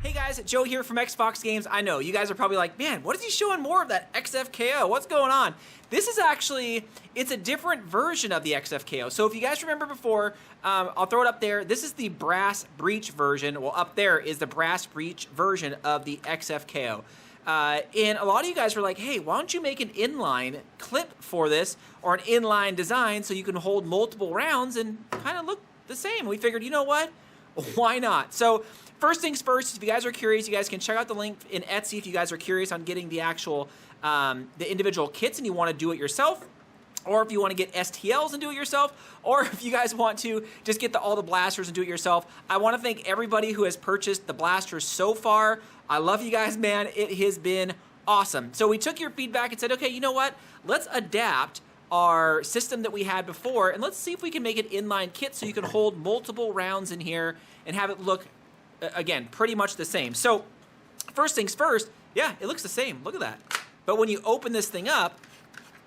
Hey guys, Joe here from XFoxGames. I know, you guys are probably like, man, what is he showing more of that XFKO? What's going on? This is actually, it's a different version of the XFKO. So if you guys remember before, I'll throw it up there. This is the Brass Breech version. Well, up there is the Brass Breech version of the XFKO. And a lot of you guys were like, hey, why don't you make an inline clip for this or an inline design so you can hold multiple rounds and kind of look the same? We figured, you know what? Why not? So first things first, if you guys are curious, you guys can check out the link in Etsy if you guys are curious on getting the actual, the individual kits and you want to do it yourself, or if you want to get STLs and do it yourself, or if you guys want to just get all the blasters and do it yourself. I want to thank everybody who has purchased the blasters so far. I love you guys, man. It has been awesome. So we took your feedback and said, okay, you know what? Let's adapt our system that we had before, and let's see if we can make an inline kit so you can hold multiple rounds in here and have it look, again, pretty much the same. So first things first, yeah, it looks the same. Look at that. But when you open this thing up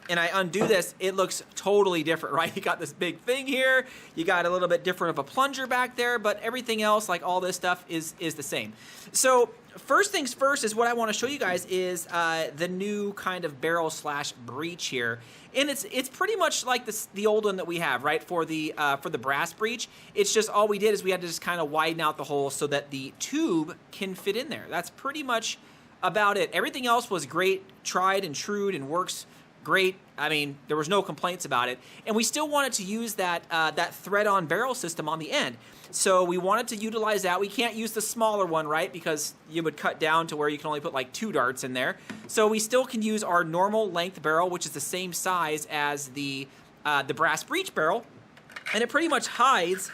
and I undo this, it looks totally different, right? You got this big thing here. You got a little bit different of a plunger back there, but everything else, like all this stuff, is the same. So first things first is what I want to show you guys is the new kind of barrel slash breech here. And it's pretty much like the old one that we have, right, for the Brass Breech. It's just all we did is we had to just kind of widen out the hole so that the tube can fit in there. That's pretty much about it. Everything else was great, tried and trued, and works great. I mean, there was no complaints about it. And we still wanted to use that that thread-on barrel system on the end. So we wanted to utilize that. We can't use the smaller one, right? Because you would cut down to where you can only put like 2 darts in there. So we still can use our normal length barrel, which is the same size as the Brass Breech barrel. And it pretty much hides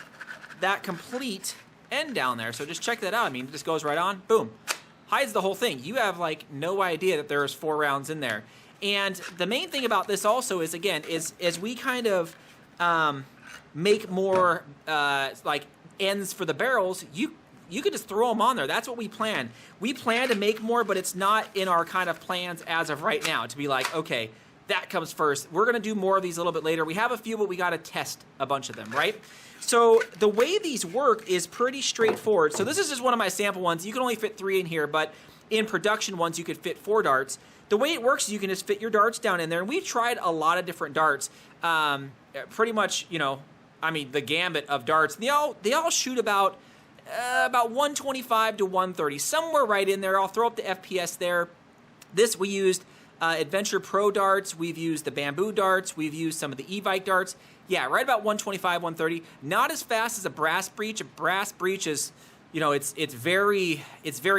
that complete end down there. So just check that out. I mean, it just goes right on, boom. Hides the whole thing. You have like no idea that there's 4 rounds in there. And the main thing about this also is, again, is as we kind of make more like ends for the barrels, you could just throw them on there. That's what we plan. We plan to make more, but it's not in our kind of plans as of right now to be like, okay, that comes first. We're going to do more of these a little bit later. We have a few, but we got to test a bunch of them, right? So the way these work is pretty straightforward. So this is just one of my sample ones. You can only fit 3 in here, but in production ones, you could fit 4 darts. The way it works is you can just fit your darts down in there, and we've tried a lot of different darts. Pretty much, you know, I mean, the gambit of darts. They all shoot about 125 to 130, somewhere right in there. I'll throw up the FPS there. This we used Adventure Pro darts. We've used the bamboo darts. We've used some of the Evite darts. Yeah, right about 125, 130. Not as fast as a Brass Breech. A Brass Breech is, you know, it's very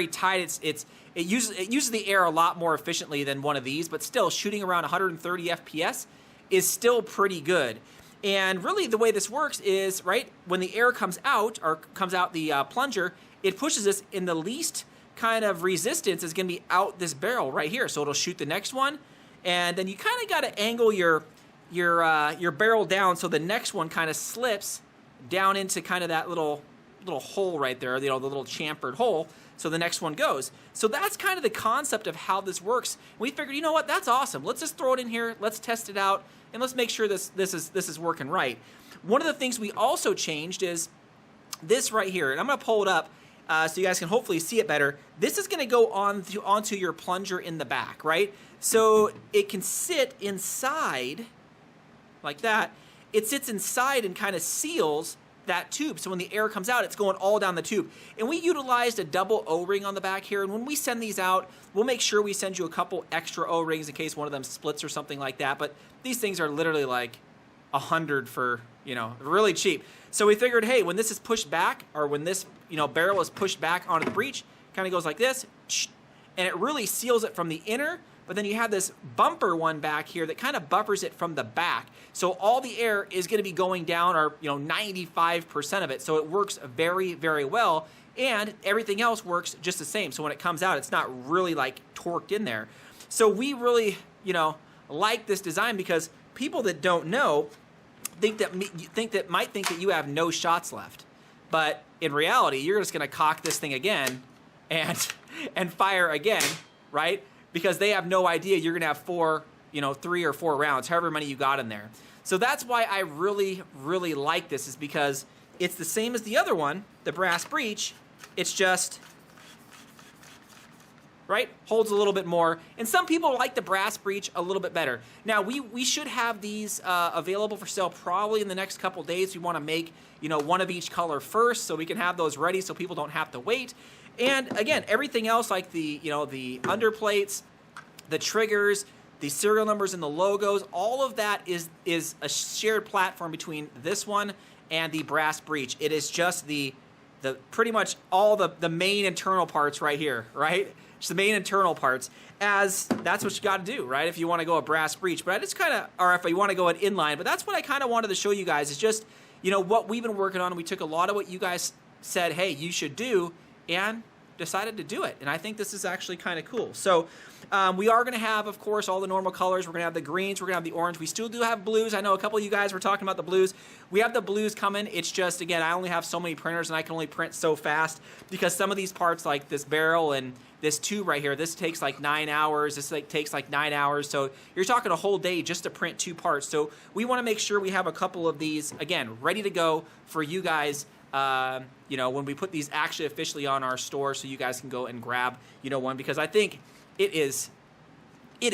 tight. It uses the air a lot more efficiently than one of these, but still shooting around 130 FPS is still pretty good. And really the way this works is, right, when the air comes out, or comes out the plunger, it pushes this in the least kind of resistance is going to be out this barrel right here. So it'll shoot the next one, and then you kind of got to angle your barrel down so the next one kind of slips down into kind of that little hole right there, you know, the little chamfered hole, so the next one goes. So that's kind of the concept of how this works. We figured, you know what, that's awesome. Let's just throw it in here, let's test it out, and let's make sure this is working right. One of the things we also changed is this right here, and I'm going to pull it up so you guys can hopefully see it better. This is going to go onto your plunger in the back, right? So it can sit inside like that. It sits inside and kind of seals that tube, so when the air comes out, it's going all down the tube. And we utilized a double O-ring on the back here, and when we send these out, we'll make sure we send you a couple extra O-rings in case one of them splits or something like that, but these things are literally like 100 for, you know, really cheap. So we figured, hey, when this is pushed back, or when this, you know, barrel is pushed back onto the breech, kind of goes like this, and it really seals it from the inner. But then you have this bumper one back here that kind of buffers it from the back. So all the air is going to be going down, or, you know, 95% of it. So it works very, very well. And everything else works just the same. So when it comes out, it's not really like torqued in there. So we really, you know, like this design because people that don't know might think that you have no shots left. But in reality, you're just going to cock this thing again and fire again, right? Because they have no idea you're going to have 3 or 4 rounds, however many you got in there. So that's why I really, really like this, is because it's the same as the other one, the Brass Breech. It's just right? Holds a little bit more. And some people like the Brass Breech a little bit better. Now, we should have these available for sale probably in the next couple days. We want to make, you know, one of each color first so we can have those ready so people don't have to wait. And again, everything else like the, you know, the underplates, the triggers, the serial numbers and the logos, all of that is a shared platform between this one and the Brass Breech. It is just the pretty much all the main internal parts right here, right? Just the main internal parts, as that's what you got to do, right? If you want to go a Brass Breech, but I just kind of, or if you want to go an inline, but that's what I kind of wanted to show you guys is just, you know, what we've been working on. We took a lot of what you guys said, hey, you should do, and decided to do it. And I think this is actually kind of cool. So we are going to have, of course, all the normal colors. We're going to have the greens. We're going to have the orange. We still do have blues. I know a couple of you guys were talking about the blues. We have the blues coming. It's just, again, I only have so many printers, and I can only print so fast because some of these parts, like this barrel and this tube right here, this takes like 9 hours. This takes like 9 hours. So you're talking a whole day just to print 2 parts. So we want to make sure we have a couple of these, again, ready to go for you guys. You know, when we put these actually officially on our store, so you guys can go and grab, you know, one, because I think it is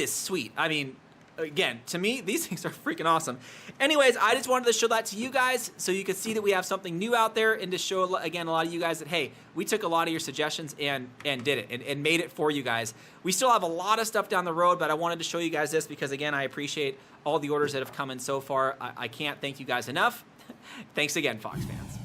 sweet. I mean, again, to me, these things are freaking awesome. Anyways, I just wanted to show that to you guys so you could see that we have something new out there, and to show, again, a lot of you guys that, hey, we took a lot of your suggestions and did it and made it for you guys. We still have a lot of stuff down the road, but I wanted to show you guys this because, again, I appreciate all the orders that have come in so far. I can't thank you guys enough. Thanks again, Fox fans.